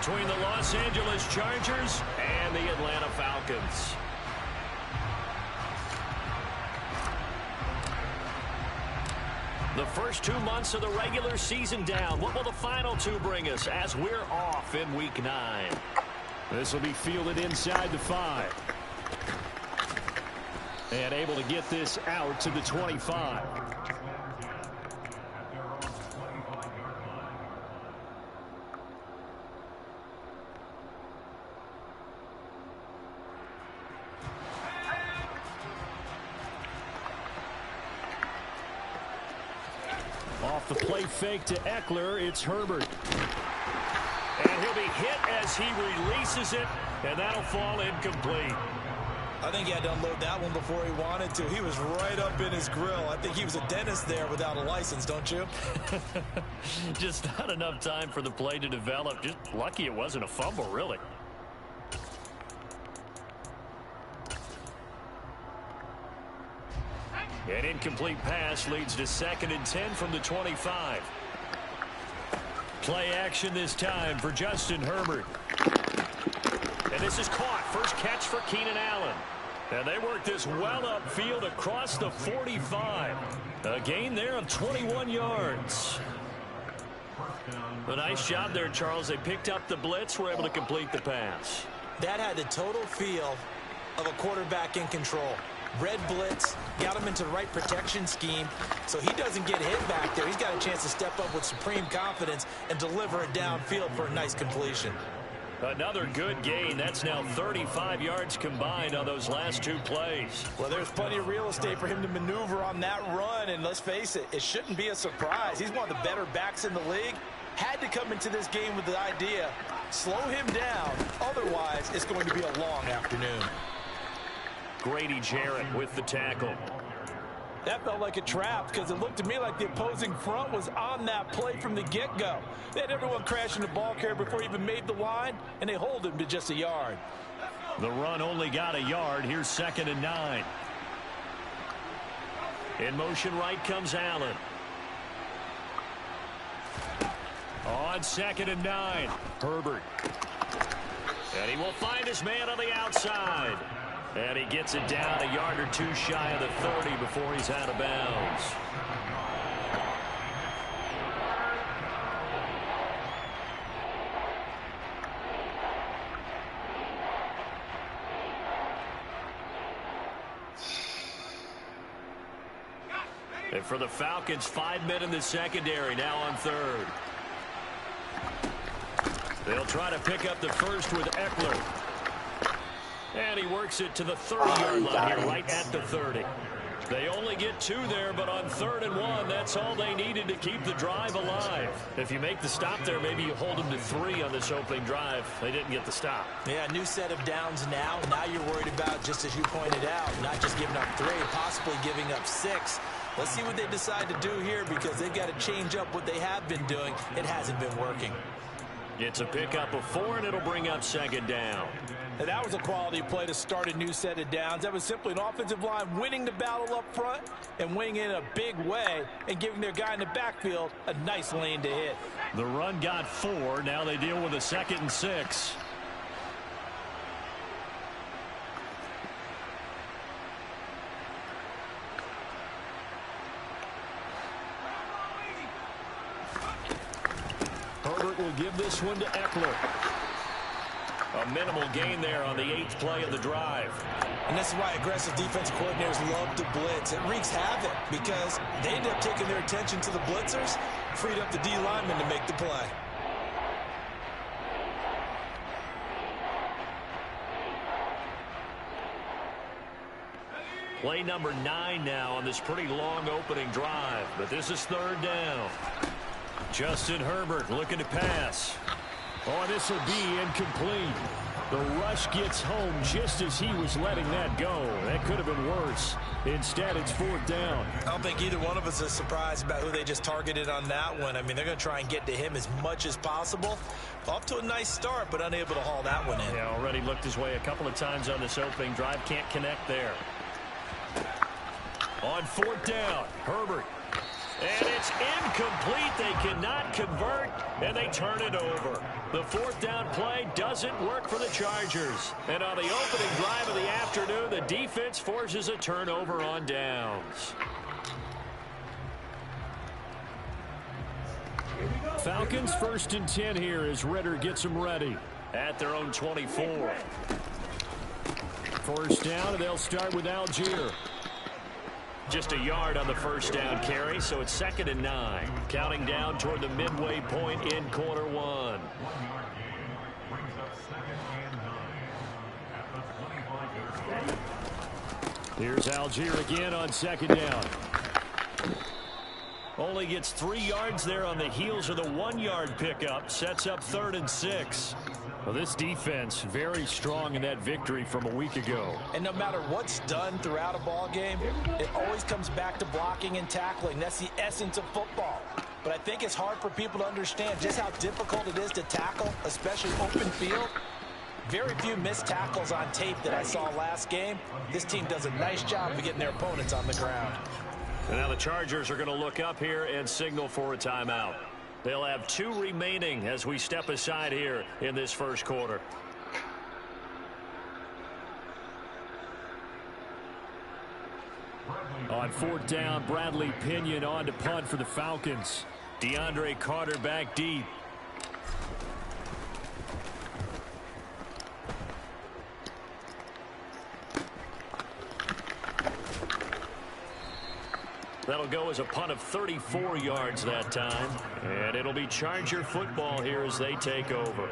between the Los Angeles Chargers and the Atlanta Falcons. The first 2 months of the regular season down. What will the final two bring us as we're off in Week 9? This will be fielded inside the 5. And able to get this out to the 25. Off the play fake to Eckler, it's Herbert. And he'll be hit as he releases it, and that'll fall incomplete. I think he had to unload that one before he wanted to. He was right up in his grill. I think he was a dentist there without a license, don't you? Just not enough time for the play to develop. Just lucky it wasn't a fumble, really. An incomplete pass leads to 2nd and 10 from the 25. Play action this time for Justin Herbert. And this is caught. First catch for Keenan Allen. And they work this well upfield across the 45. A gain there of 21 yards. A nice job there, Charles. They picked up the blitz, were able to complete the pass. That had the total feel of a quarterback in control. Red blitz, got him into the right protection scheme, so he doesn't get hit back there. He's got a chance to step up with supreme confidence and deliver it downfield for a nice completion. Another good gain. That's now 35 yards combined on those last 2 plays. Well, there's plenty of real estate for him to maneuver on that run, and let's face it, it shouldn't be a surprise. He's one of the better backs in the league. Had to come into this game with the idea, slow him down, otherwise it's going to be a long afternoon. Grady Jarrett with the tackle. That felt like a trap because it looked to me like the opposing front was on that play from the get-go. They had everyone crashing the ball carrier before he even made the line, and they hold him to just a yard. The run only got a yard. Here's 2nd and 9. In motion right comes Allen. On 2nd and 9, Herbert. And he will find his man on the outside. And he gets it down a yard or 2 shy of the 30 before he's out of bounds. And for the Falcons, 5 men in the secondary now on 3rd. They'll try to pick up the first with Eckler. And he works it to the 30-yard line here, right at the 30. They only get 2 there, but on 3rd and 1, that's all they needed to keep the drive alive. If you make the stop there, maybe you hold them to 3 on this opening drive. They didn't get the stop. Yeah, new set of downs now. Now you're worried about, just as you pointed out, not just giving up 3, possibly giving up 6. Let's see what they decide to do here because they've got to change up what they have been doing. It hasn't been working. It's a pickup of 4, and it'll bring up 2nd down. And that was a quality play to start a new set of downs. That was simply an offensive line winning the battle up front and winning in a big way and giving their guy in the backfield a nice lane to hit. The run got 4. Now they deal with a 2nd and 6. Herbert will give this one to Eckler. A minimal gain there on the 8th play of the drive. And this is why aggressive defensive coordinators love to blitz. It wreaks havoc because they end up taking their attention to the blitzers, freed up the D lineman to make the play. Play number 9 now on this pretty long opening drive, but this is 3rd down. Justin Herbert looking to pass. Oh, this will be incomplete. The rush gets home just as he was letting that go. That could have been worse. Instead, it's 4th down. I don't think either one of us is surprised about who they just targeted on that one. I mean, they're going to try and get to him as much as possible. Off to a nice start, but unable to haul that one in. Yeah, already looked his way a couple of times on this opening drive. Can't connect there. On 4th down, Herbert. And it's incomplete. They cannot convert, and they turn it over. The fourth down play doesn't work for the Chargers. And on the opening drive of the afternoon, the defense forces a turnover on downs. Falcons 1st and 10 here as Ritter gets them ready. At their own 24. First down, and they'll start with Algier. Just a yard on the first down carry, so it's 2nd and 9. Counting down toward the midway point in quarter one. Here's Algier again on 2nd down. Only gets 3 yards there on the heels of the 1-yard pickup. Sets up 3rd and 6. Well, this defense very strong in that victory from a week ago. And no matter what's done throughout a ball game, it always comes back to blocking and tackling. That's the essence of football. But I think it's hard for people to understand just how difficult it is to tackle, especially open field. Very few missed tackles on tape that I saw last game. This team does a nice job of getting their opponents on the ground. And now the Chargers are going to look up here and signal for a timeout. They'll have 2 remaining as we step aside here in this first quarter. On 4th down, Bradley Pinion on to punt for the Falcons. DeAndre Carter back deep. That'll go as a punt of 34 yards that time. And it'll be Charger football here as they take over.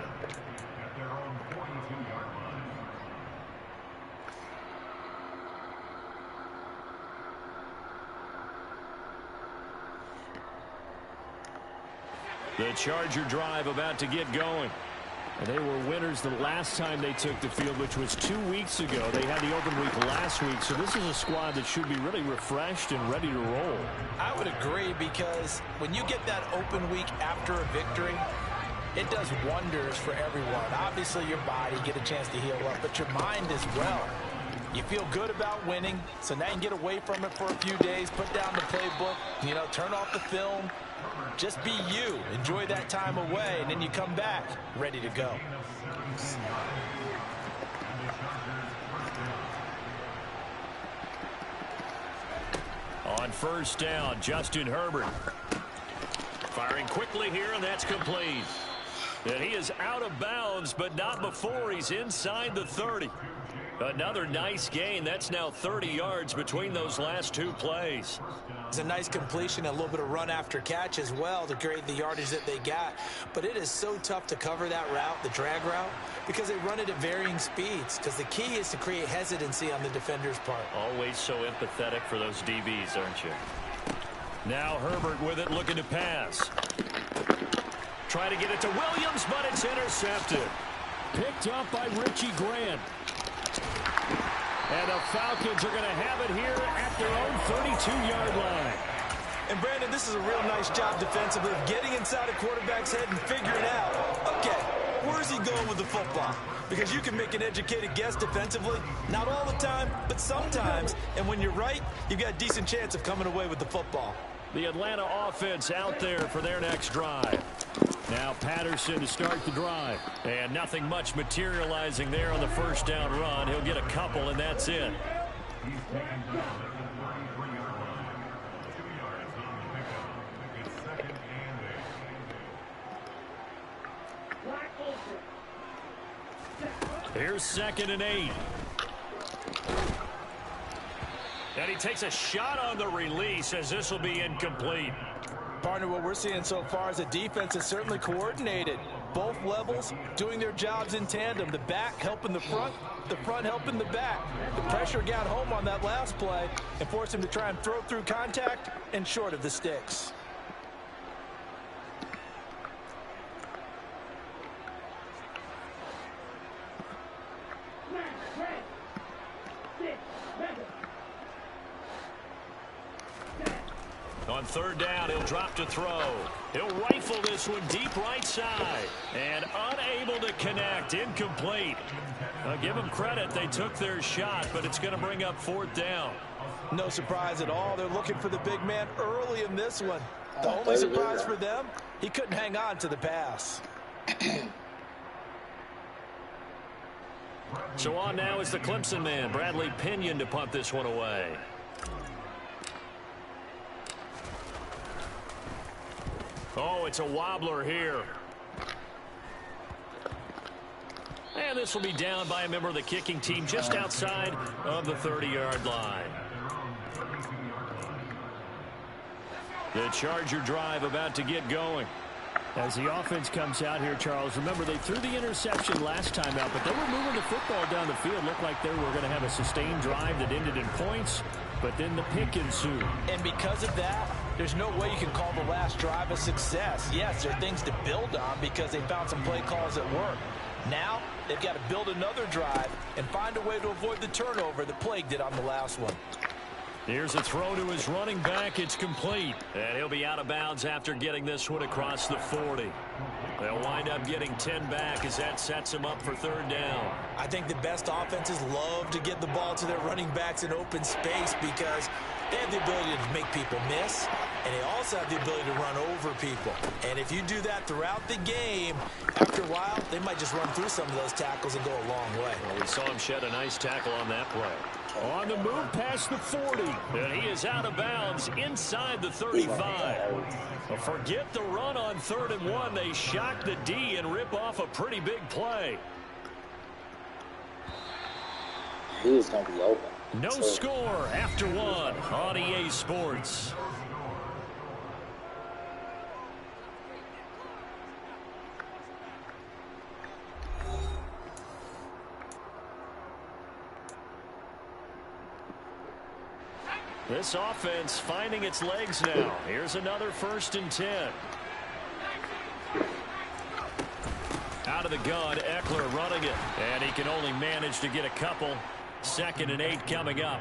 The Charger drive about to get going. And they were winners the last time they took the field, which was 2 weeks ago. They had the open week last week, so this is a squad that should be really refreshed and ready to roll. I would agree, because when you get that open week after a victory, it does wonders for everyone. Obviously, your body get a chance to heal up, but your mind as well. You feel good about winning, so now you can get away from it for a few days, put down the playbook, turn off the film. Just be you. Enjoy that time away, and then you come back ready to go. On first down, Justin Herbert. Firing quickly here, and that's complete. And he is out of bounds, but not before he's inside the 30. Another nice gain. That's now 30 yards between those last 2 plays. It's a nice completion, a little bit of run after catch as well to create the yardage that they got. But it is so tough to cover that route, the drag route, because they run it at varying speeds. Because the key is to create hesitancy on the defender's part. Always so empathetic for those DBs, aren't you? Now Herbert with it, looking to pass. Trying to get it to Williams, but it's intercepted. Picked up by Richie Grant. And the Falcons are going to have it here at their own 32-yard line. And, Brandon, this is a real nice job defensively of getting inside a quarterback's head and figuring out, okay, where's he going with the football? Because you can make an educated guess defensively, not all the time, but sometimes. And when you're right, you've got a decent chance of coming away with the football. The Atlanta offense out there for their next drive. Now Patterson to start the drive. And nothing much materializing there on the first down run. He'll get a couple, and that's it. Here's 2nd and 8. And he takes a shot on the release as this will be incomplete. Partner, what we're seeing so far is the defense is certainly coordinated. Both levels doing their jobs in tandem. The back helping the front helping the back. The pressure got home on that last play and forced him to try and throw through contact and short of the sticks. On 3rd down, he'll drop to throw. He'll rifle this one deep right side. And unable to connect. Incomplete. Give them credit. They took their shot, but it's going to bring up 4th down. No surprise at all. They're looking for the big man early in this one. The only surprise for them, he couldn't hang on to the pass. So on now is the Clemson man, Bradley Pinion, to punt this one away. Oh, it's a wobbler here. And this will be down by a member of the kicking team just outside of the 30-yard line. The Charger drive about to get going. As the offense comes out here, Charles, remember they threw the interception last time out, but they were moving the football down the field. Looked like they were going to have a sustained drive that ended in points, but then the pick ensued. And because of that, there's no way you can call the last drive a success. Yes, there are things to build on because they found some play calls that work. Now, they've got to build another drive and find a way to avoid the turnover that plagued it on the last one. Here's a throw to his running back. It's complete. And he'll be out of bounds after getting this one across the 40. They'll wind up getting 10 back as that sets them up for third down. I think the best offenses love to get the ball to their running backs in open space because they have the ability to make people miss, and they also have the ability to run over people. And if you do that throughout the game, after a while, they might just run through some of those tackles and go a long way. Well, we saw him shed a nice tackle on that play. On the move past the 40. And he is out of bounds inside the 35. Well, forget the run on 3rd and 1. They shock the D and rip off a pretty big play. He was going to be open. No score after 1 on EA Sports. This offense finding its legs now. Here's another 1st and 10. Out of the gun, Eckler running it. And he can only manage to get a couple. 2nd and 8 coming up.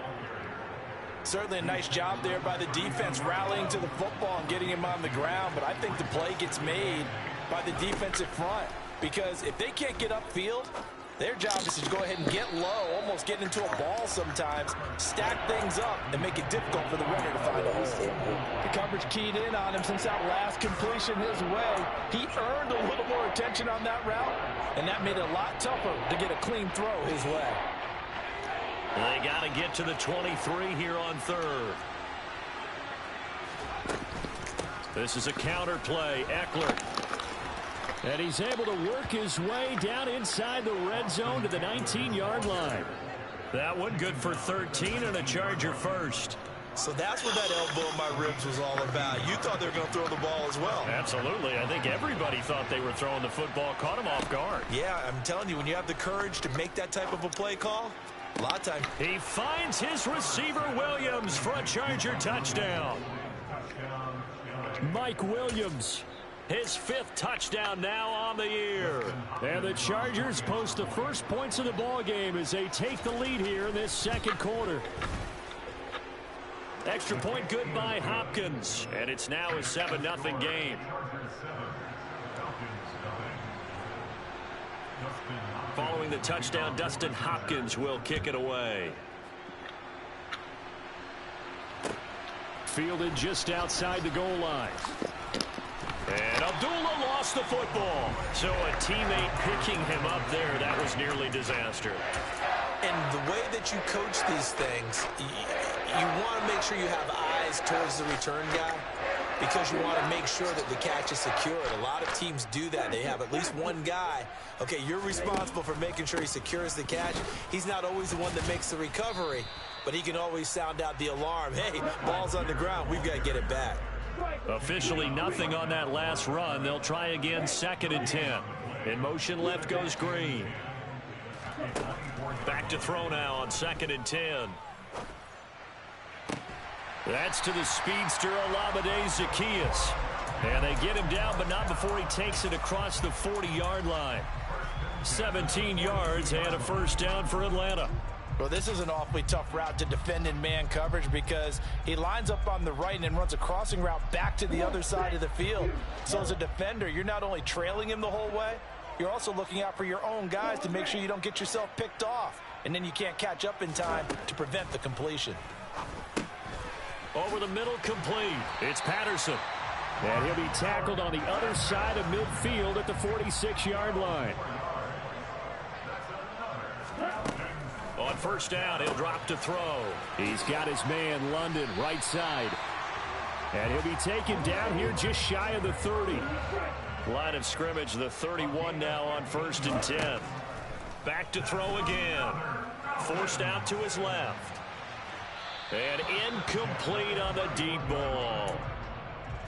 Certainly a nice job there by the defense rallying to the football and getting him on the ground. But I think the play gets made by the defensive front. Because if they can't get upfield, their job is to go ahead and get low, almost get into a ball sometimes, stack things up, and make it difficult for the runner to find a hole. The coverage keyed in on him since that last completion his way. He earned a little more attention on that route, and that made it a lot tougher to get a clean throw his way. They got to get to the 23 here on 3rd. This is a counter play. Eckler. And he's able to work his way down inside the red zone to the 19-yard line. That one good for 13 and a Charger first. So that's what that elbow in my ribs was all about. You thought they were going to throw the ball as well. Absolutely. I think everybody thought they were throwing the football, caught him off guard. Yeah, I'm telling you, when you have the courage to make that type of a play call, a lot of time. He finds his receiver, Williams, for a Charger touchdown. Mike Williams. His 5th touchdown now on the year. And the Chargers post the first points of the ball game as they take the lead here in this 2nd quarter. Extra point good by Hopkins. And it's now a 7-0 game. Following the touchdown, Dustin Hopkins will kick it away. Fielded just outside the goal line. And Abdullah lost the football. So a teammate picking him up there, that was nearly disaster. And the way that you coach these things, you want to make sure you have eyes towards the return guy because you want to make sure that the catch is secured. A lot of teams do that. They have at least one guy. Okay, you're responsible for making sure he secures the catch. He's not always the one that makes the recovery, but he can always sound out the alarm. Hey, ball's on the ground. We've got to get it back. Officially nothing on that last run. They'll try again, 2nd and 10. In motion, left goes Green. Back to throw now on 2nd and 10. That's to the speedster, Olamide Zaccheaus. And they get him down, but not before he takes it across the 40-yard line. 17 yards and a 1st down for Atlanta. Well, this is an awfully tough route to defend in man coverage because he lines up on the right and then runs a crossing route back to the other side of the field. So as a defender, you're not only trailing him the whole way, you're also looking out for your own guys to make sure you don't get yourself picked off. And then you can't catch up in time to prevent the completion. Over the middle, complete. It's Patterson. And he'll be tackled on the other side of midfield at the 46-yard line. On first down, he'll drop to throw. He's got his man, London, right side. And he'll be taken down here just shy of the 30. Line of scrimmage, the 31 now on 1st and 10. Back to throw again. Forced out to his left. And incomplete on the deep ball.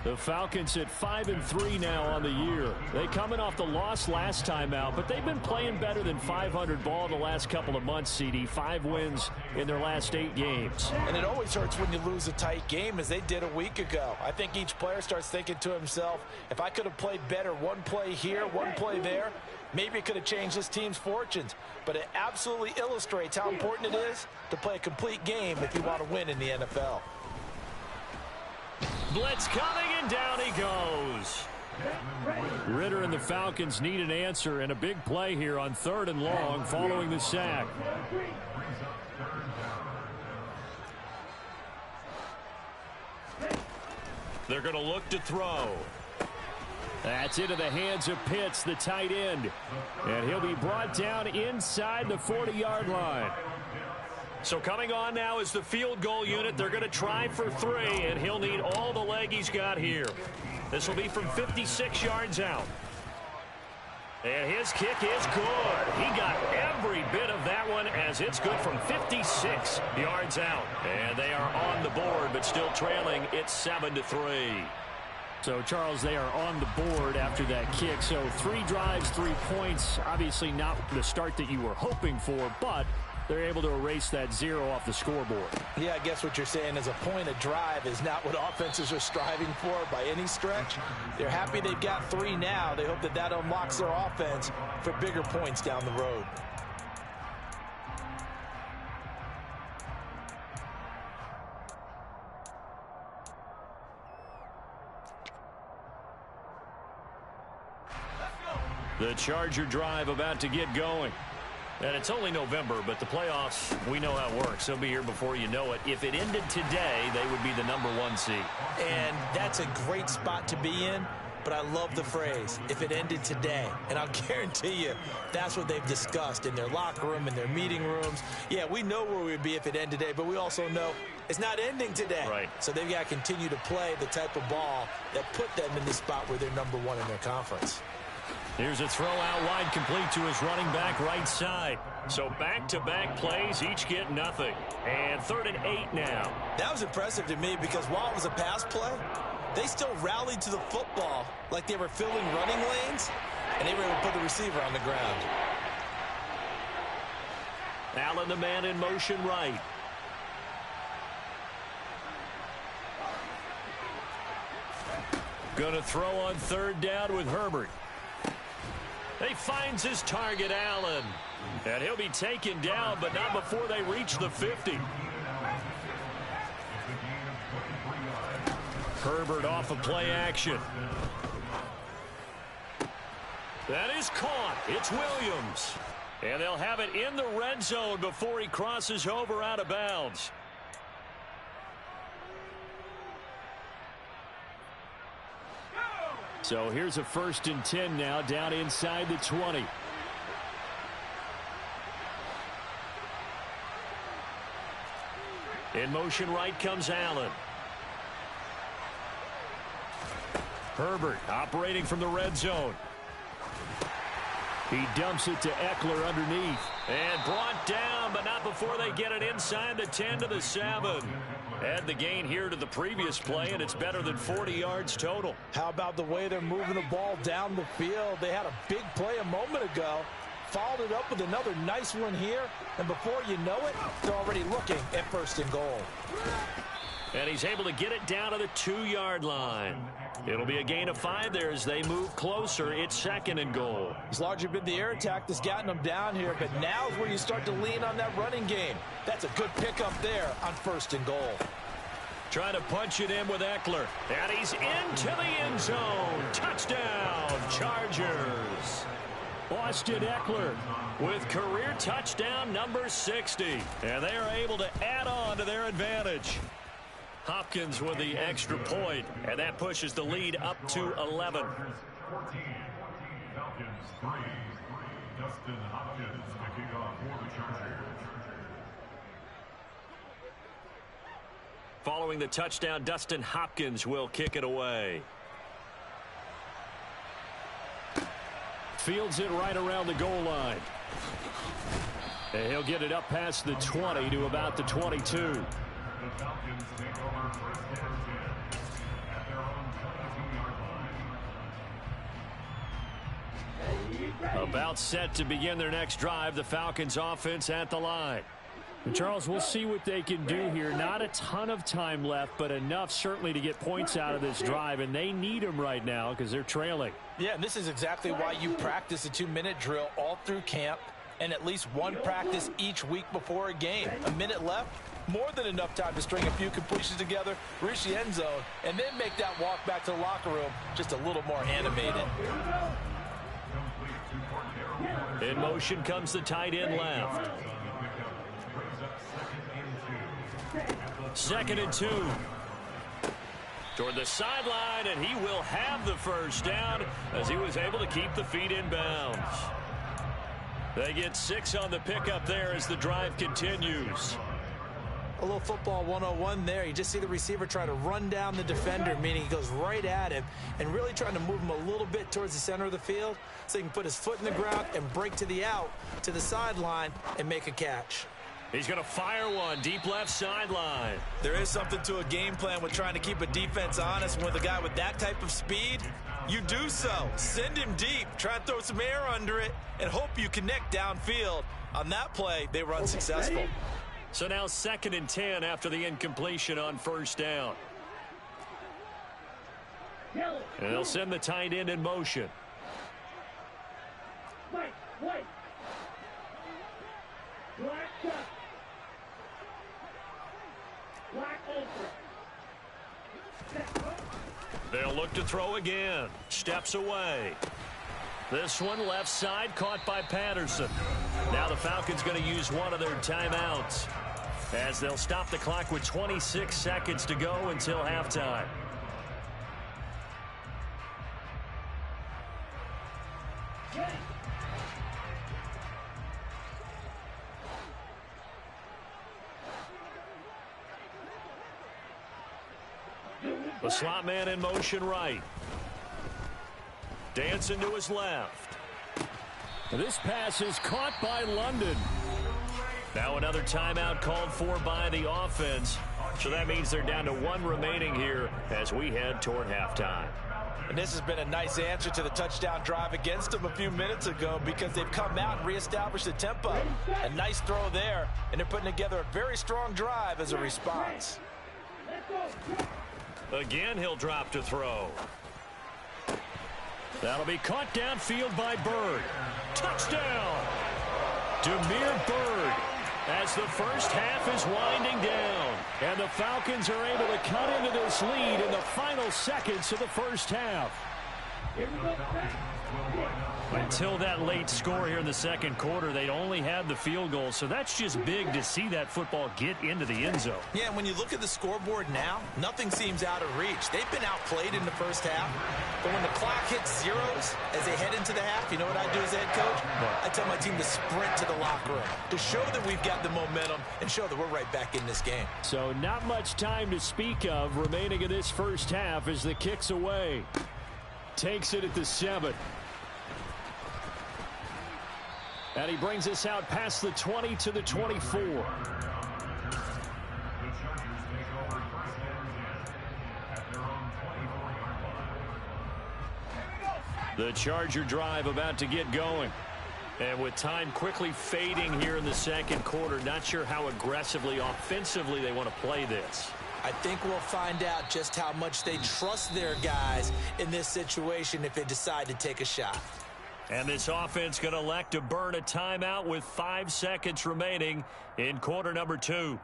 The Falcons at 5-3 now on the year. They coming off the loss last time out, but they've been playing better than 500 ball the last couple of months, CD. 5 wins in their last 8 games. And it always hurts when you lose a tight game, as they did a week ago. I think each player starts thinking to himself, if I could have played better one play here, one play there, maybe it could have changed this team's fortunes. But it absolutely illustrates how important it is to play a complete game if you want to win in the NFL. Blitz coming, and down he goes. Ritter and the Falcons need an answer, and a big play here on 3rd and long following the sack. They're going to look to throw. That's into the hands of Pitts, the tight end. And he'll be brought down inside the 40-yard line. So coming on now is the field goal unit. They're going to try for 3, and he'll need all the leg he's got here. This will be from 56 yards out. And his kick is good. He got every bit of that one, as it's good from 56 yards out. And they are on the board, but still trailing. It's 7-3. So, Charles, they are on the board after that kick. So 3 drives, 3 points. Obviously not the start that you were hoping for, but they're able to erase that 0 off the scoreboard. Yeah, I guess what you're saying is a point of drive is not what offenses are striving for by any stretch. They're happy they've got 3 now. They hope that that unlocks their offense for bigger points down the road. The Charger drive about to get going. And it's only November, but the playoffs, we know how it works. They'll be here before you know it. If it ended today, they would be the #1 seed. And that's a great spot to be in, but I love the phrase, if it ended today. And I'll guarantee you, that's what they've discussed in their locker room, in their meeting rooms. Yeah, we know where we'd be if it ended today, but we also know it's not ending today. Right. So they've got to continue to play the type of ball that put them in the spot where they're #1 in their conference. Here's a throw out wide, complete to his running back right side. So back-to-back plays, each get nothing. And 3rd and 8 now. That was impressive to me because while it was a pass play, they still rallied to the football like they were filling running lanes, and they were able to put the receiver on the ground. Allen, the man in motion right. Going to throw on 3rd down with Herbert. He finds his target, Allen. And he'll be taken down, but not before they reach the 50. Herbert off of play action. That is caught. It's Williams. And they'll have it in the red zone before he crosses over out of bounds. So here's a 1st and 10 now, down inside the 20. In motion right comes Allen. Herbert operating from the red zone. He dumps it to Eckler underneath. And brought down, but not before they get it inside the 10 to the 7. Add the gain here to the previous play, and it's better than 40 yards total. How about the way they're moving the ball down the field? They had a big play a moment ago, followed it up with another nice one here, and before you know it, they're already looking at 1st and goal. And he's able to get it down to the 2-yard line. It'll be a gain of 5 there as they move closer. It's 2nd and goal. It's largely been the air attack that's gotten them down here, but now is where you start to lean on that running game. That's a good pickup there on 1st and goal. Trying to punch it in with Eckler. And he's into the end zone. Touchdown, Chargers. Austin Eckler with career touchdown number 60. And they are able to add on to their advantage. Hopkins with the extra point, and that pushes the lead up to 11. 14, Falcons 3. Dustin Hopkins to kick off for the Chargers. Following the touchdown, Dustin Hopkins will kick it away. Fields it right around the goal line. And he'll get it up past the 20 to about the 22. The Falcons take over first and 10 at their own 22-yard line. About set to begin their next drive, the Falcons offense at the line. And Charles, we'll see what they can do here. Not a ton of time left, but enough certainly to get points out of this drive, and they need them right now because they're trailing. Yeah, and this is exactly why you practice a 2-minute drill all through camp and at least one practice each week before a game. A minute left, more than enough time to string a few completions together, reach the end zone, and then make that walk back to the locker room just a little more animated. In motion comes the tight end left. 2nd and 2. Toward the sideline, and he will have the first down as he was able to keep the feet in bounds. They get 6 on the pickup there as the drive continues. A little football 101 there. You just see the receiver try to run down the defender, meaning he goes right at him and really trying to move him a little bit towards the center of the field so he can put his foot in the ground and break to the out, to the sideline, and make a catch. He's going to fire one deep left sideline. There is something to a game plan with trying to keep a defense honest. And with a guy with that type of speed, you do so. Send him deep, try and throw some air under it, and hope you connect downfield. On that play, they were unsuccessful. So now 2nd and 10 after the incompletion on first down. And they'll send the tight end in motion. They'll look to throw again. Steps away. This one left side caught by Patterson. Now the Falcons going to use one of their timeouts as they'll stop the clock with 26 seconds to go until halftime. The slot man in motion right. Dancing to his left. This pass is caught by London. Now another timeout called for by the offense. So that means they're down to 1 remaining here as we head toward halftime. And this has been a nice answer to the touchdown drive against them a few minutes ago because they've come out and reestablished the tempo. A nice throw there, and they're putting together a very strong drive as a response. Again, he'll drop to throw. That'll be caught downfield by Bird. Touchdown! Demir Bird as the first half is winding down. And the Falcons are able to cut into this lead in the final seconds of the first half. Until that late score here in the second quarter, they'd only had the field goal, so that's just big to see that football get into the end zone. Yeah, and when you look at the scoreboard now, nothing seems out of reach. They've been outplayed in the first half, but when the clock hits zeros as they head into the half, you know what I do as head coach? I tell my team to sprint to the locker room to show that we've got the momentum and show that we're right back in this game. So not much time to speak of remaining in this first half as the kick's away. Takes it at the 7. And he brings us out past the 20 to the 24. The Charger drive about to get going. And with time quickly fading here in the second quarter, not sure how aggressively, offensively they want to play this. I think we'll find out just how much they trust their guys in this situation if they decide to take a shot. And this offense going to elect to burn a timeout with 5 seconds remaining in quarter number 2.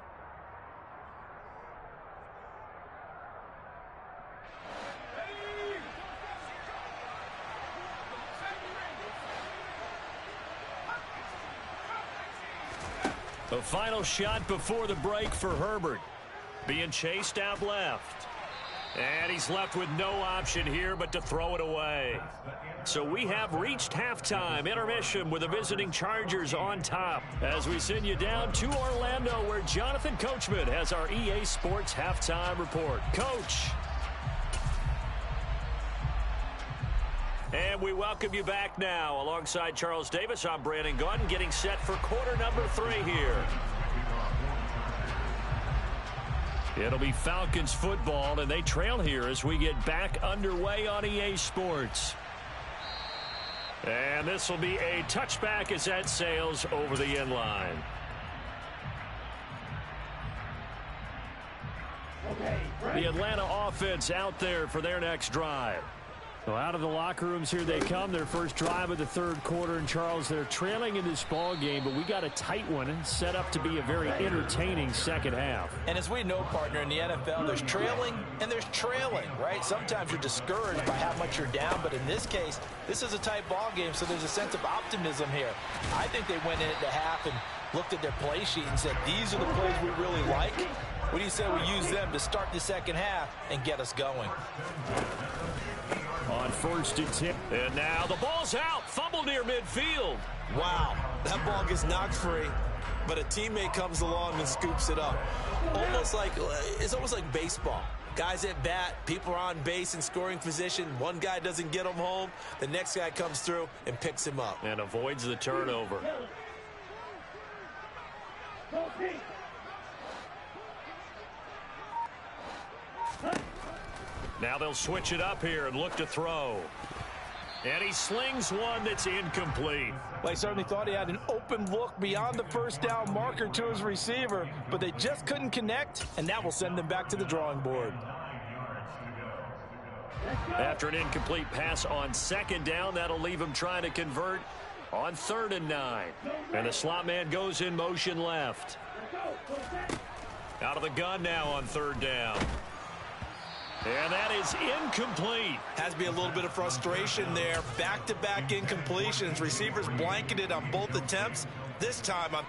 The final shot before the break for Herbert. being chased out left. And he's left with no option here but to throw it away. So we have reached halftime intermission with the visiting Chargers on top as we send you down to Orlando where Jonathan Coachman has our EA Sports halftime report. Coach. And we welcome you back now. Alongside Charles Davis, I'm Brandon Gunn getting set for quarter number 3 here. It'll be Falcons football, and they trail here as we get back underway on EA Sports. And this will be a touchback as that sails over the end line. The Atlanta offense out there for their next drive. So out of the locker rooms here they come, their first drive of the third quarter. And Charles, they're trailing in this ball game, but we got a tight one and set up to be a very entertaining second half. And as we know, partner, in the NFL, there's trailing and there's trailing, right? Sometimes you're discouraged by how much you're down, but in this case, this is a tight ball game, so there's a sense of optimism here. I think they went in at the half and looked at their play sheet and said, these are the plays we really like. What do you say we use them to start the second half and get us going? On first and 10. And now the ball's out. Fumble near midfield. Wow, that ball gets knocked free, but a teammate comes along and scoops it up. It's almost like baseball. Guys at bat, people are on base in scoring position. One guy doesn't get him home. The next guy comes through and picks him up. And avoids the turnover. Now they'll switch it up here and look to throw. And he slings one that's incomplete. Well, he certainly thought he had an open look beyond the first down marker to his receiver, but they just couldn't connect, and that will send them back to the drawing board. After an incomplete pass on second down, that'll leave him trying to convert on 3rd and 9. And the slot man goes in motion left. Out of the gun now on 3rd down. And that is incomplete. Has to be a little bit of frustration there. Back-to-back incompletions. Receivers blanketed on both attempts. This time on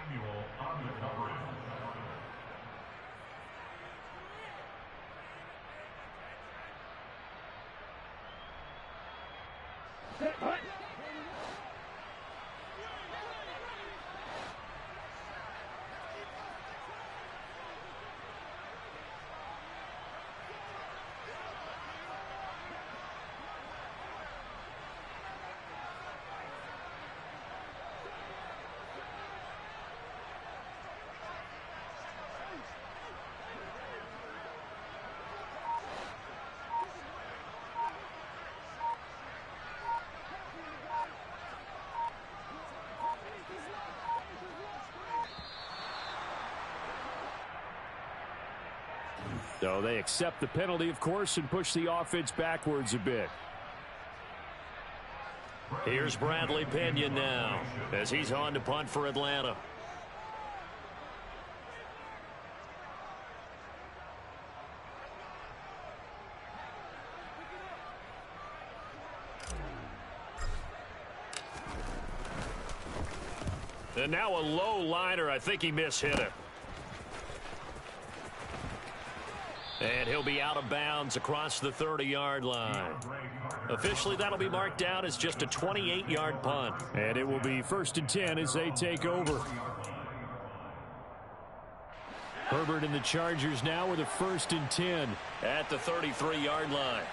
Samuel on the coverage. So they accept the penalty, of course, and push the offense backwards a bit. Here's Bradley Pinion now as he's on to punt for Atlanta. And now a low liner. I think he mishit it. And he'll be out of bounds across the 30-yard line. Officially, that'll be marked down as just a 28-yard punt. And it will be 1st and 10 as they take over. Herbert and the Chargers now with a 1st and 10 at the 33-yard line.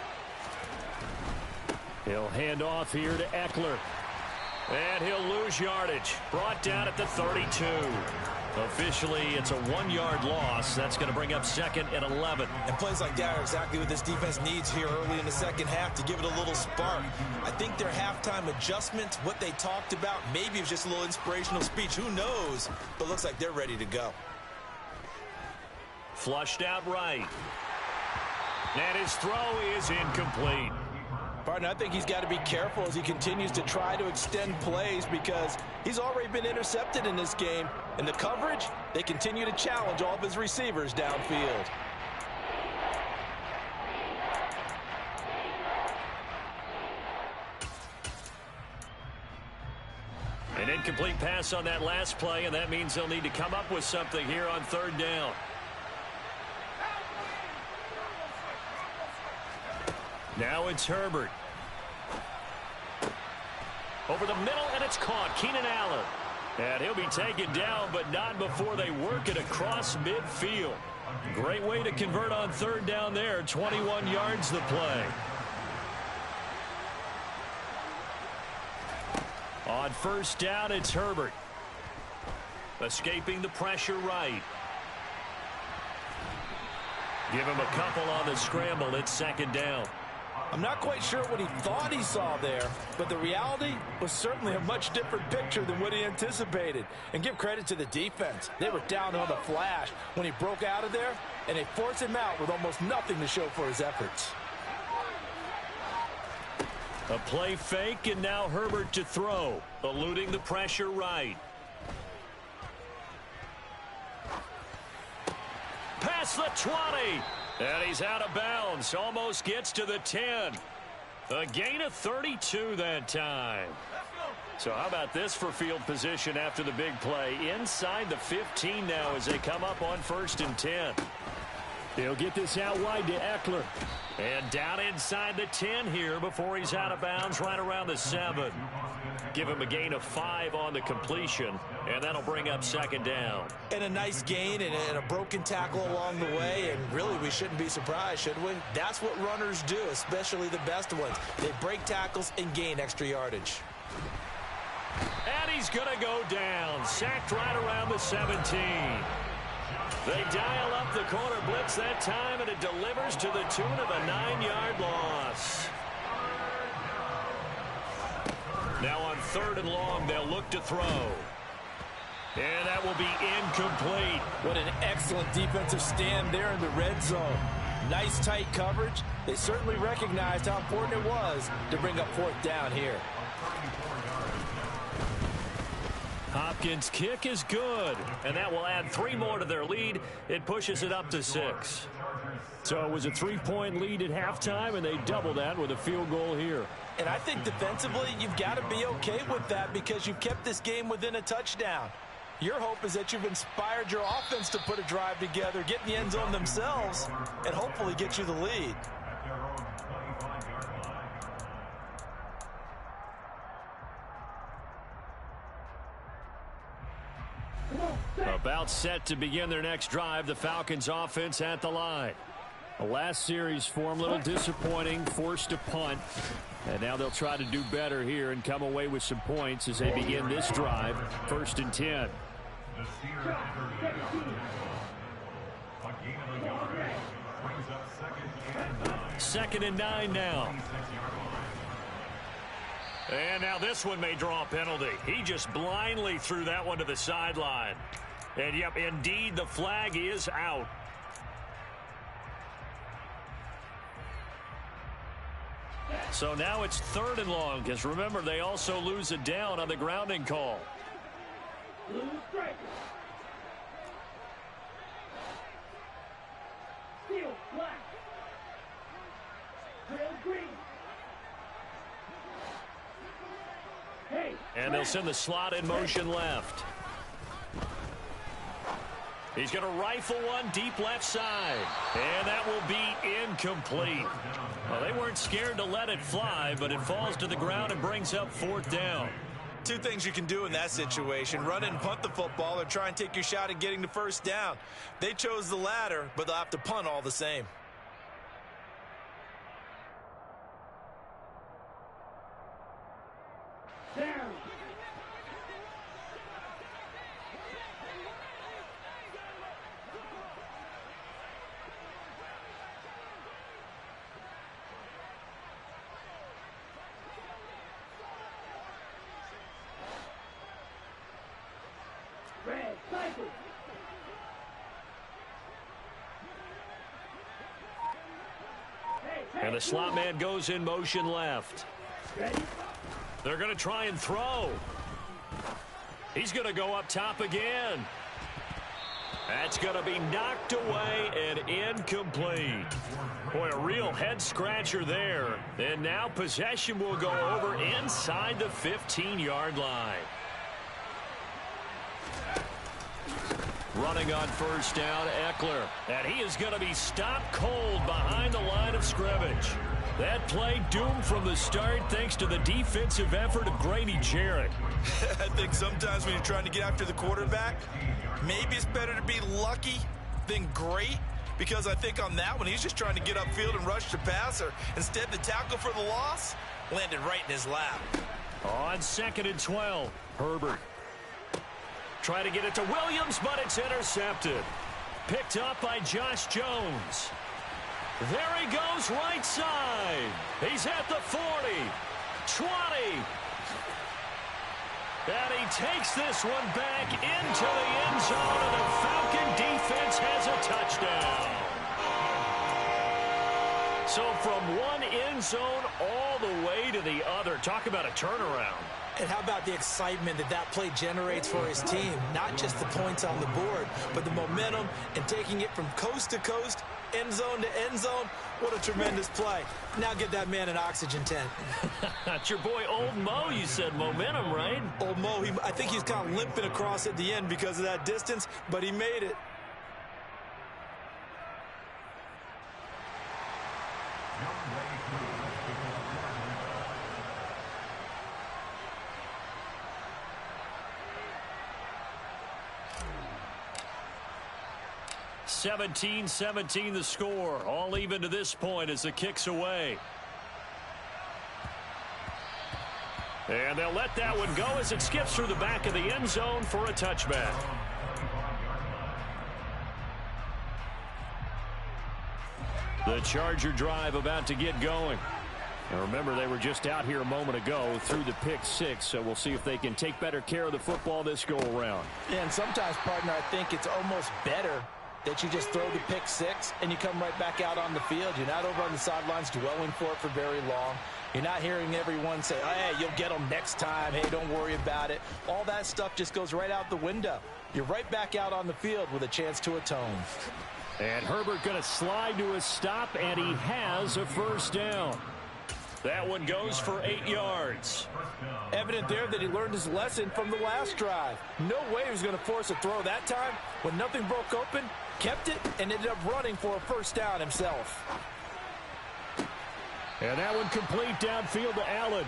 He'll hand off here to Eckler. And he'll lose yardage. Brought down at the 32. Officially, it's a 1-yard loss. That's going to bring up 2nd and 11. And plays like that are exactly what this defense needs here early in the second half to give it a little spark. I think their halftime adjustments, what they talked about, maybe it was just a little inspirational speech. Who knows? But looks like they're ready to go. Flushed out right. And his throw is incomplete. Partner, I think he's got to be careful as he continues to try to extend plays because he's already been intercepted in this game. And the coverage, they continue to challenge all of his receivers downfield. An incomplete pass on that last play, and that means they'll need to come up with something here on 3rd down. Now it's Herbert. Over the middle, and it's caught. Keenan Allen. And he'll be taken down, but not before they work it across midfield. Great way to convert on 3rd down there. 21 yards the play. On 1st down, it's Herbert. Escaping the pressure right. Give him a couple on the scramble. It's 2nd down. I'm not quite sure what he thought he saw there, but the reality was certainly a much different picture than what he anticipated. And give credit to the defense. They were down on the flash when he broke out of there, and they forced him out with almost nothing to show for his efforts. A play fake, and now Herbert to throw, eluding the pressure right. Past the 20. And he's out of bounds. Almost gets to the 10. A gain of 32 that time. So how about this for field position after the big play? Inside the 15 now as they come up on 1st and 10. They'll get this out wide to Eckler. And down inside the 10 here before he's out of bounds right around the 7. Give him a gain of 5 on the completion, and that'll bring up 2nd down. And a nice gain and a broken tackle along the way, and really we shouldn't be surprised, should we? That's what runners do, especially the best ones. They break tackles and gain extra yardage. And he's going to go down, sacked right around the 17. They dial up the corner blitz that time, and it delivers to the tune of a 9-yard loss. Now on 3rd and long, they'll look to throw. And that will be incomplete. What an excellent defensive stand there in the red zone. Nice tight coverage. They certainly recognized how important it was to bring up 4th down here. Hopkins' kick is good, and that will add 3 more to their lead. It pushes it up to 6. So it was a 3-point lead at halftime, and they double that with a field goal here. And I think defensively, you've got to be okay with that because you've kept this game within a touchdown. Your hope is that you've inspired your offense to put a drive together, get in the end zone themselves, and hopefully get you the lead. About set to begin their next drive, the Falcons offense at the line. The last series for them, a little disappointing, forced to punt. And now they'll try to do better here and come away with some points as they begin this drive, 1st and 10. 2nd and 9 now. And now this one may draw a penalty. He just blindly threw that one to the sideline. And, yep, indeed, the flag is out. So now it's 3rd and long, because remember, they also lose a down on the grounding call. And they'll send the slot in motion left. He's going to rifle one deep left side. And that will be incomplete. Well, they weren't scared to let it fly, but it falls to the ground and brings up 4th down. 2 things you can do in that situation. Run and punt the football or try and take your shot at getting the 1st down. They chose the latter, but they'll have to punt all the same. Down. And the slot man goes in motion left. They're going to try and throw. He's going to go up top again. That's going to be knocked away and incomplete. Boy, a real head-scratcher there. And now possession will go over inside the 15-yard line. Running on first down, Eckler. And he is going to be stopped cold behind the line of scrimmage. That play doomed from the start thanks to the defensive effort of Grady Jarrett. I think sometimes when you're trying to get after the quarterback, maybe it's better to be lucky than great. Because I think on that one, he's just trying to get upfield and rush the passer. Instead, the tackle for the loss landed right in his lap. On 2nd and 12, Herbert. Try to get it to Williams, but it's intercepted. Picked up by Josh Jones. There he goes, right side. He's at the 40, 20. And he takes this one back into the end zone, and the Falcon defense has a touchdown. So from one end zone all the way to the other. Talk about a turnaround. And how about the excitement that that play generates for his team? Not just the points on the board, but the momentum and taking it from coast to coast, end zone to end zone. What a tremendous play. Now get that man an oxygen tent. That's your boy Old Mo. You said momentum, right? Old Mo, I think he's kind of limping across at the end because of that distance, but he made it. (17-17) the score. All even to this point as the kick's away. And they'll let that one go as it skips through the back of the end zone for a touchback. The Charger drive about to get going. And remember, they were just out here a moment ago through the pick six, so we'll see if they can take better care of the football this go-around. And sometimes, partner, I think it's almost better that you just throw the pick six and you come right back out on the field. You're not over on the sidelines dwelling for it for very long. You're not hearing everyone say, hey, you'll get them next time. Hey, don't worry about it. All that stuff just goes right out the window. You're right back out on the field with a chance to atone. And Herbert going to slide to a stop, and he has a first down. That one goes for 8 yards. Evident there that he learned his lesson from the last drive. No way he was going to force a throw that time. When nothing broke open, kept it, and ended up running for a first down himself. And that one complete downfield to Allen.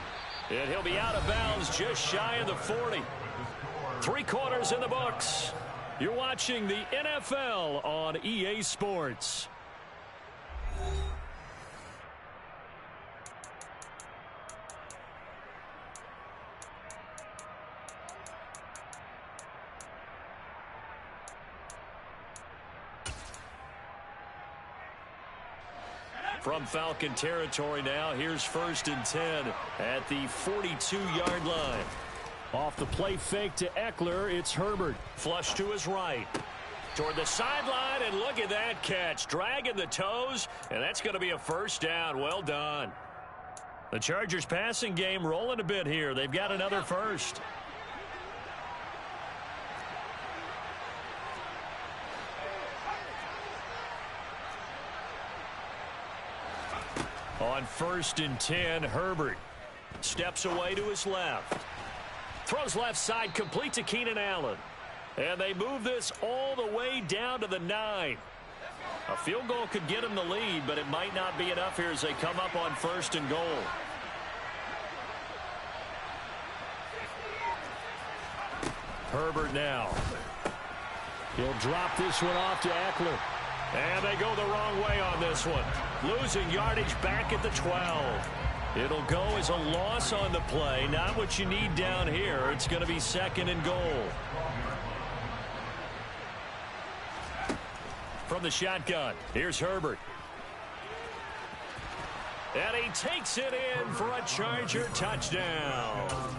And he'll be out of bounds just shy of the 40. 3 quarters in the books. You're watching the NFL on EA Sports. From Falcon territory now, here's 1st and 10 at the 42-yard line. Off the play fake to Eckler, it's Herbert. Flush to his right. Toward the sideline, and look at that catch. Dragging the toes, and that's going to be a first down. Well done. The Chargers passing game rolling a bit here. They've got another first. On 1st and 10, Herbert steps away to his left. Throws left side, complete to Keenan Allen. And they move this all the way down to the 9. A field goal could get them the lead, but it might not be enough here as they come up on 1st and goal. Herbert now. He'll drop this one off to Eckler. And they go the wrong way on this one. Losing yardage back at the 12. It'll go as a loss on the play. Not what you need down here. It's going to be 2nd and goal. From the shotgun, here's Herbert. And he takes it in for a Charger touchdown.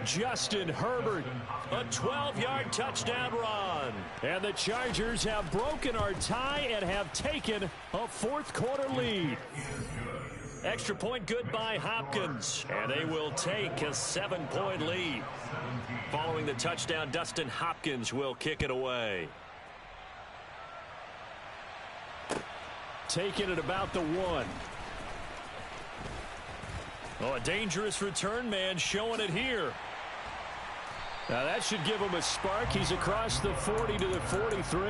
Justin Herbert, a 12-yard touchdown run. And the Chargers have broken our tie and have taken a 4th quarter lead. Extra point good by Hopkins. And they will take a 7-point lead. Following the touchdown, Dustin Hopkins will kick it away. Taking it about the 1. Oh, a dangerous return man showing it here. Now that should give him a spark. He's across the 40 to the 43.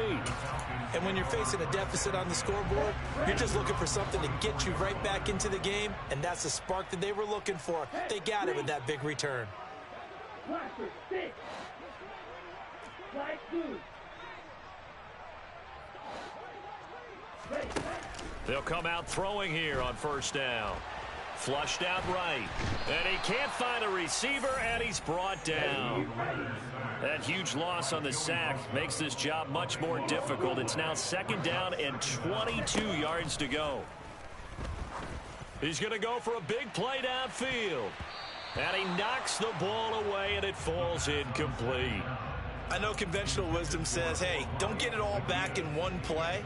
And when you're facing a deficit on the scoreboard, you're just looking for something to get you right back into the game, and that's the spark that they were looking for. They got it with that big return. They'll come out throwing here on 1st down. Flushed out right. And he can't find a receiver, and he's brought down. That huge loss on the sack makes this job much more difficult. It's now 2nd down and 22 yards to go. He's going to go for a big play downfield. And he knocks the ball away, and it falls incomplete. I know conventional wisdom says, hey, don't get it all back in one play.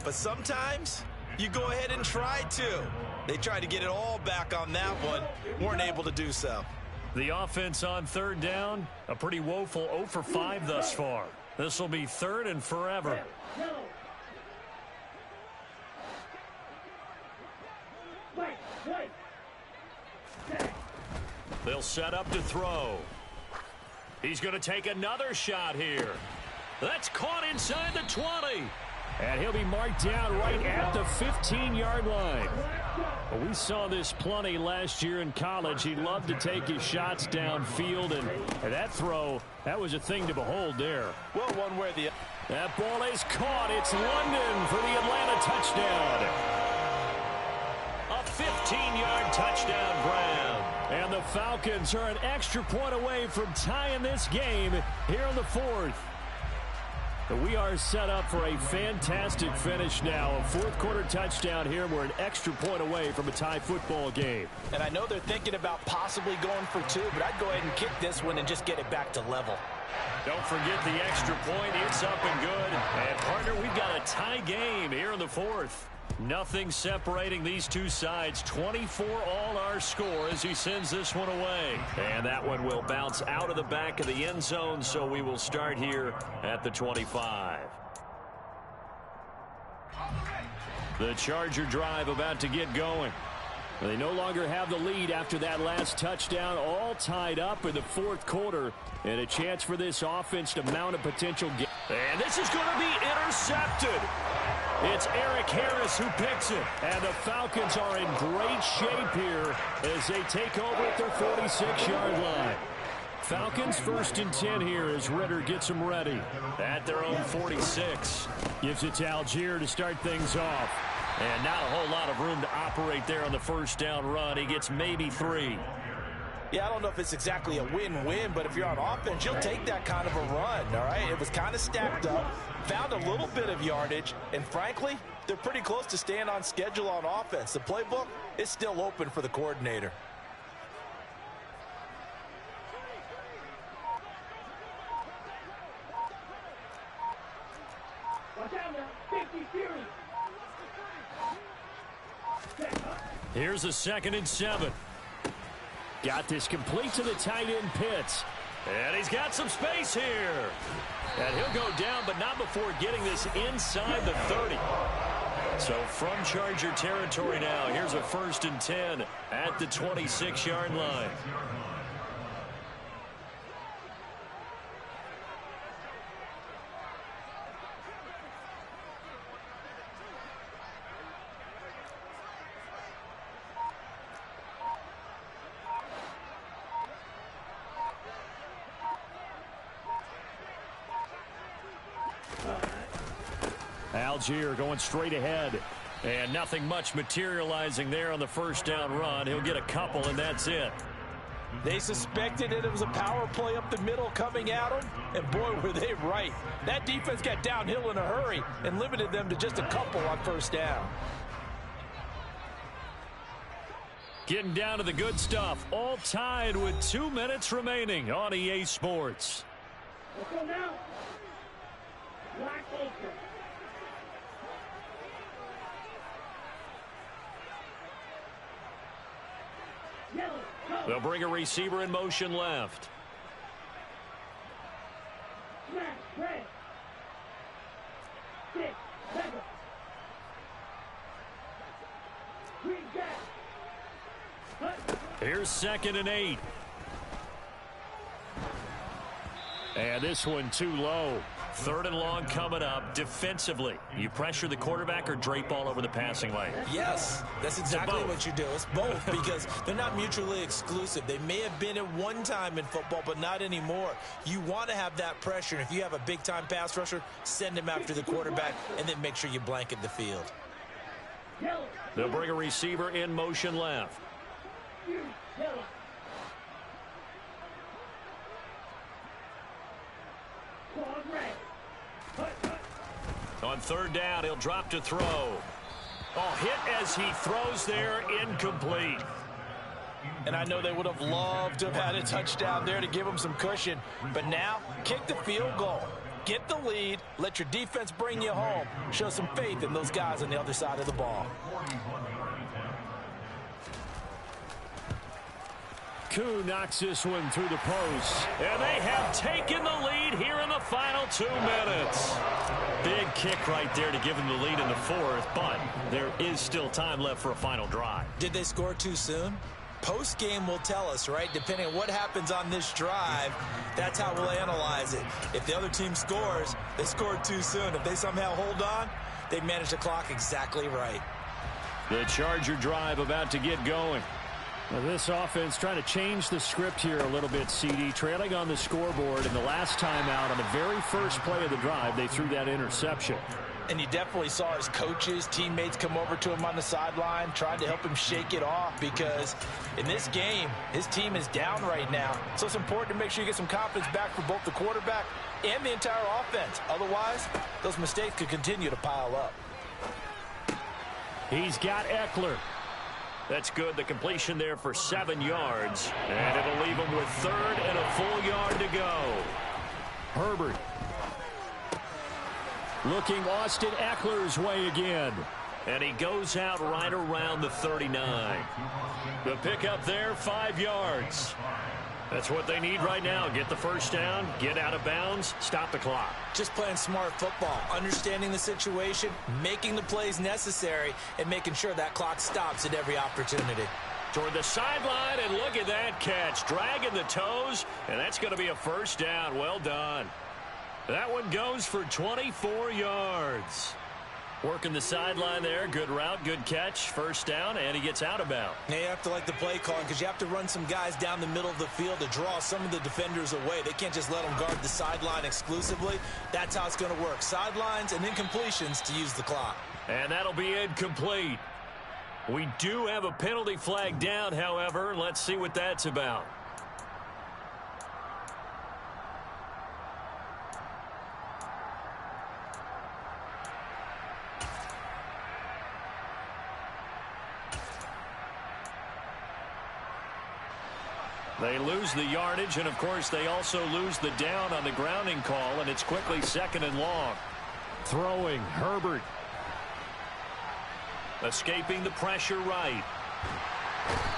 But sometimes you go ahead and try to. They tried to get it all back on that one. Weren't able to do so. The offense on 3rd down, a pretty woeful 0 for 5 thus far. This will be 3rd and forever. They'll set up to throw. He's going to take another shot here. That's caught inside the 20. And he'll be marked down right at the 15-yard line. Well, we saw this plenty last year in college. He loved to take his shots downfield, and that throw, that was a thing to behold there. Well, one way or the other. That ball is caught. It's London for the Atlanta touchdown. A 15-yard touchdown grab. And the Falcons are an extra point away from tying this game here in the 4th. We are set up for a fantastic finish now. A 4th quarter touchdown here. We're an extra point away from a tie football game. And I know they're thinking about possibly going for 2, but I'd go ahead and kick this one and just get it back to level. Don't forget the extra point. It's up and good. And, partner, we've got a tie game here in the 4th. Nothing separating these two sides. 24 all our score as he sends this one away. And that one will bounce out of the back of the end zone, so we will start here at the 25. The Charger drive about to get going. They no longer have the lead after that last touchdown, all tied up in the 4th quarter, and a chance for this offense to mount a potential game. And this is going to be intercepted. It's Eric Harris who picks it. And the Falcons are in great shape here as they take over at their 46-yard line. Falcons 1st and 10 here as Ritter gets them ready. At their own 46. Gives it to Algier to start things off. And not a whole lot of room to operate there on the 1st down run. He gets maybe 3. Yeah, I don't know if it's exactly a win-win, but if you're on offense, you'll take that kind of a run, all right? It was kind of stacked up, found a little bit of yardage, and frankly, they're pretty close to staying on schedule on offense. The playbook is still open for the coordinator. Here's a 2nd and 7. Got this complete to the tight end Pitts. And he's got some space here. And he'll go down, but not before getting this inside the 30. So from Charger territory now, here's a 1st and 10 at the 26-yard line. Algier going straight ahead. And nothing much materializing there on the first down run. He'll get a couple, and that's it. They suspected it was a power play up the middle coming at them, and boy, were they right. That defense got downhill in a hurry and limited them to just a couple on first down. Getting down to the good stuff, all tied with 2 minutes remaining on EA Sports. Let's go now. Black Acre. Yellow, go. They'll bring a receiver in motion left. Smash, red. 6, 7. Green gas. Here's 2nd and 8. And this one too low. 3rd and long coming up. Defensively, you pressure the quarterback or drape all over the passing lane? Yes, that's exactly what you do. It's both because they're not mutually exclusive. They may have been at one time in football, but not anymore. You want to have that pressure. And if you have a big-time pass rusher, send him after the quarterback and then make sure you blanket the field. They'll bring a receiver in motion left. On 3rd down, he'll drop to throw. Oh, hit as he throws there, incomplete. And I know they would have loved to have had a touchdown there to give them some cushion. But now, kick the field goal. Get the lead. Let your defense bring you home. Show some faith in those guys on the other side of the ball. Koo knocks this one through the post. And they have taken the lead here in the final 2 minutes. Big kick right there to give them the lead in the 4th, but there is still time left for a final drive. Did they score too soon? Post-game will tell us, right? Depending on what happens on this drive, that's how we'll analyze it. If the other team scores, they scored too soon. If they somehow hold on, they manage the clock exactly right. The Charger drive about to get going. Well, this offense trying to change the script here a little bit, CD. Trailing on the scoreboard, and the last time out on the very first play of the drive, they threw that interception. And you definitely saw his coaches, teammates come over to him on the sideline, trying to help him shake it off because in this game, his team is down right now. So it's important to make sure you get some confidence back for both the quarterback and the entire offense. Otherwise, those mistakes could continue to pile up. He's got Eckler. That's good. The completion there for 7 yards. And it'll leave him with 3rd and a full yard to go. Herbert. Looking Austin Eckler's way again. And he goes out right around the 39. The pickup there, 5 yards. That's what they need right now. Get the first down, get out of bounds, stop the clock. Just playing smart football, understanding the situation, making the plays necessary, and making sure that clock stops at every opportunity. Toward the sideline, and look at that catch. Dragging the toes, and that's going to be a first down. Well done. That one goes for 24 yards. Working the sideline there. Good route, good catch. First down, and he gets out of bounds. Now you have to like the play calling because you have to run some guys down the middle of the field to draw some of the defenders away. They can't just let them guard the sideline exclusively. That's how it's going to work. Sidelines and incompletions to use the clock. And that'll be incomplete. We do have a penalty flag down, however. Let's see what that's about. They lose the yardage, and of course they also lose the down on the grounding call, and it's quickly 2nd and long. Throwing, Herbert. Escaping the pressure right.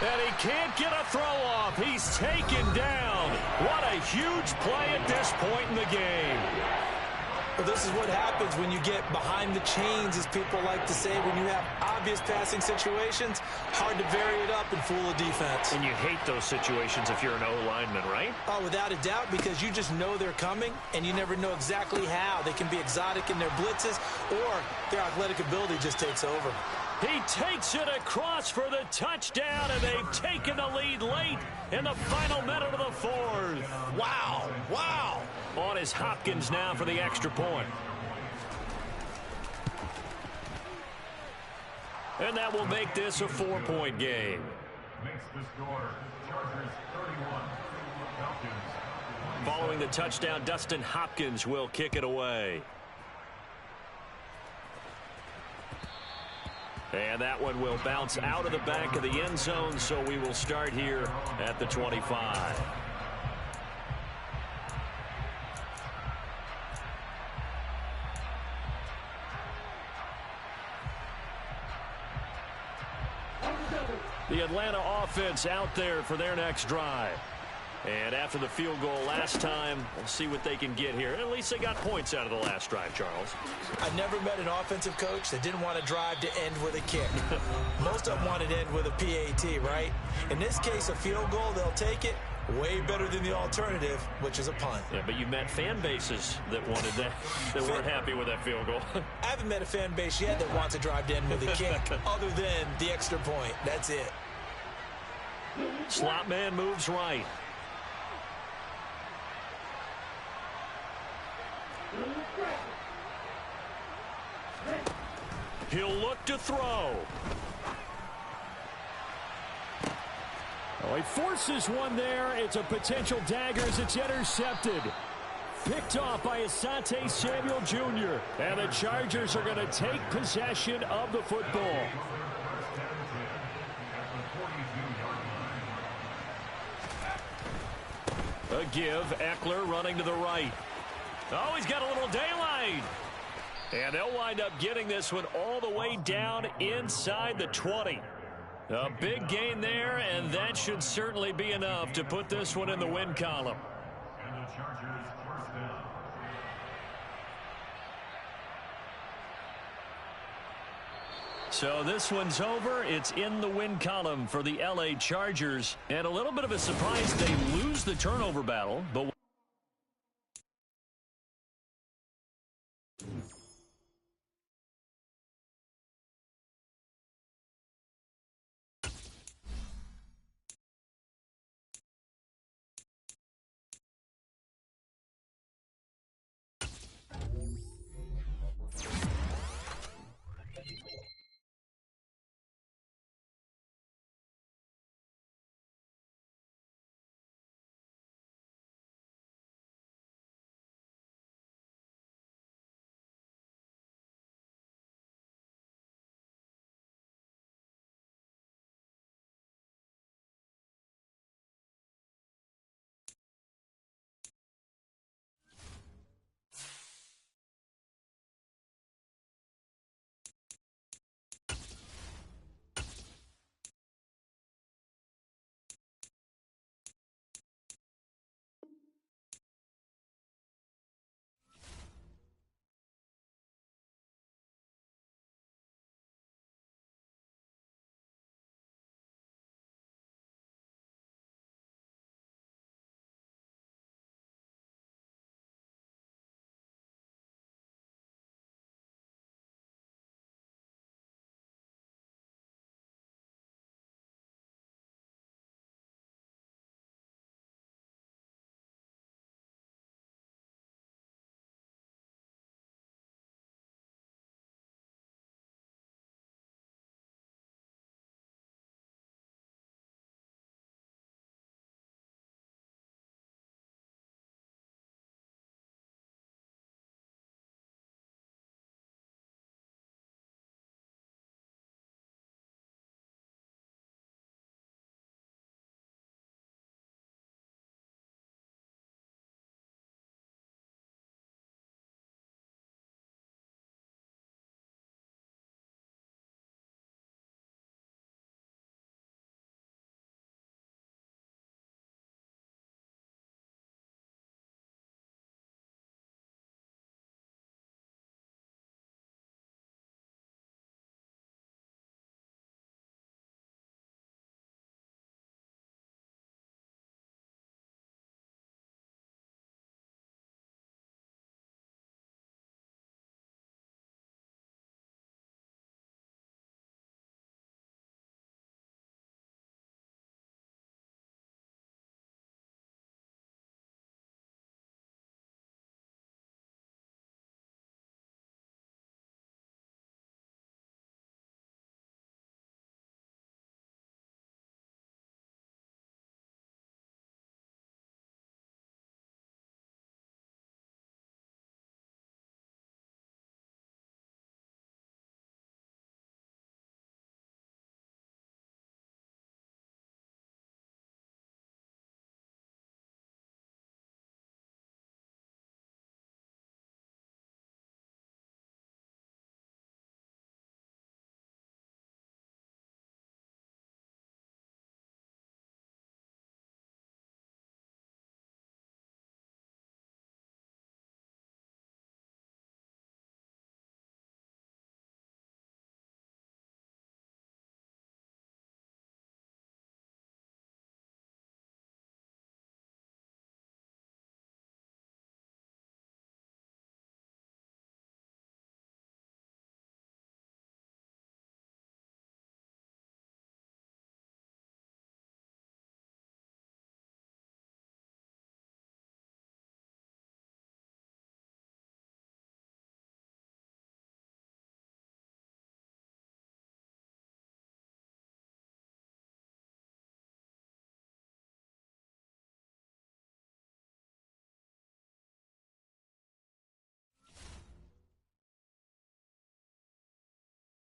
And he can't get a throw off. He's taken down. What a huge play at this point in the game. Well, this is what happens when you get behind the chains, as people like to say. When you have obvious passing situations, hard to vary it up and fool a defense. And you hate those situations if you're an O-lineman, right? Oh, without a doubt, because you just know they're coming, and you never know exactly how. They can be exotic in their blitzes, or their athletic ability just takes over. He takes it across for the touchdown, and they've taken the lead late in the final minute of the 4th. Wow, wow. On is Hopkins now for the extra point. And that will make this a 4-point game. Makes the score Chargers 31, Falcons 27. Following the touchdown, Dustin Hopkins will kick it away. And that one will bounce out of the back of the end zone, so we will start here at the 25. The Atlanta offense out there for their next drive. And after the field goal last time, we'll see what they can get here. At least they got points out of the last drive, Charles. I never met an offensive coach that didn't want to drive to end with a kick. Most of them wanted to end with a PAT, right? In this case, a field goal, they'll take it. Way better than the alternative, which is a punt. Yeah, but you met fan bases that wanted that, that weren't happy with that field goal. I haven't met a fan base yet that wants to drive to end with a kick other than the extra point. That's it. Slot man moves right. He'll look to throw. Oh, he forces one there. It's a potential dagger as it's intercepted. Picked off by Asante Samuel Jr. And the Chargers are going to take possession of the football. A give. Eckler running to the right. Oh, he's got a little daylight. And they'll wind up getting this one all the way down inside the 20. A big gain there, and that should certainly be enough to put this one in the win column. And the Chargers first down. So this one's over. It's in the win column for the LA Chargers. And a little bit of a surprise, they lose the turnover battle, but